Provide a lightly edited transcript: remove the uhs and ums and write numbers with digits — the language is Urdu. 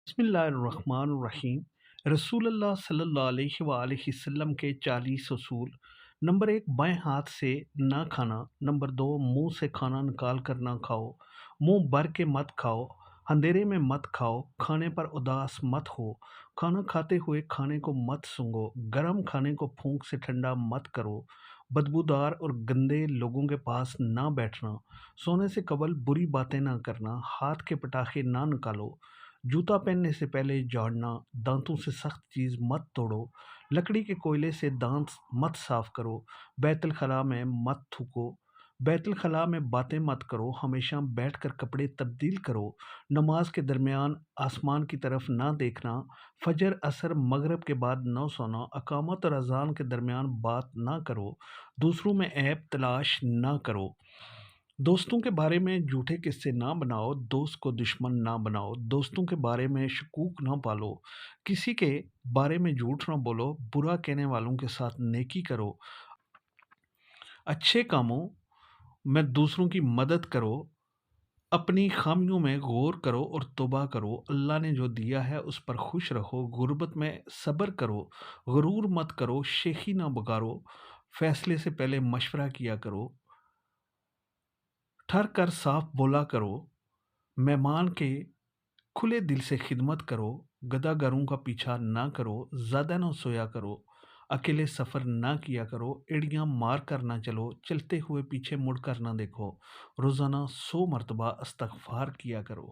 بسم اللہ الرحمن الرحیم۔ رسول اللہ صلی اللہ علیہ وآلہ وسلم کے 40 اصول۔ نمبر 1، بائیں ہاتھ سے نہ کھانا۔ نمبر 2، منہ سے کھانا نکال کر نہ کھاؤ، منہ بھر کے مت کھاؤ، اندھیرے میں مت کھاؤ، کھانے پر اداس مت ہو، کھانا کھاتے ہوئے کھانے کو مت سونگو، گرم کھانے کو پھونک سے ٹھنڈا مت کرو، بدبودار اور گندے لوگوں کے پاس نہ بیٹھنا، سونے سے قبل بری باتیں نہ کرنا، ہاتھ کے پٹاخے نہ نکالو، جوتا پہننے سے پہلے جھاڑنا، دانتوں سے سخت چیز مت توڑو، لکڑی کے کوئلے سے دانت مت صاف کرو، بیت الخلاء میں مت تھوکو، بیت الخلاء میں باتیں مت کرو، ہمیشہ بیٹھ کر کپڑے تبدیل کرو، نماز کے درمیان آسمان کی طرف نہ دیکھنا، فجر عصر مغرب کے بعد نہ سونا، اقامت اور اذان کے درمیان بات نہ کرو، دوسروں میں عیب تلاش نہ کرو، دوستوں کے بارے میں جھوٹے قصے نہ بناؤ، دوست کو دشمن نہ بناؤ، دوستوں کے بارے میں شکوک نہ پالو، کسی کے بارے میں جھوٹ نہ بولو، برا کہنے والوں کے ساتھ نیکی کرو، اچھے کاموں میں دوسروں کی مدد کرو، اپنی خامیوں میں غور کرو اور توبہ کرو، اللہ نے جو دیا ہے اس پر خوش رہو، غربت میں صبر کرو، غرور مت کرو، شیخی نہ بگاڑو، فیصلے سے پہلے مشورہ کیا کرو، ٹھر کر صاف بولا کرو، مہمان کے کھلے دل سے خدمت کرو، گدھا گروں کا پیچھا نہ کرو، زیادہ نہ سویا کرو، اکیلے سفر نہ کیا کرو، ایڑیاں مار کر نہ چلو، چلتے ہوئے پیچھے مڑ کر نہ دیکھو، روزانہ 100 مرتبہ استغفار کیا کرو۔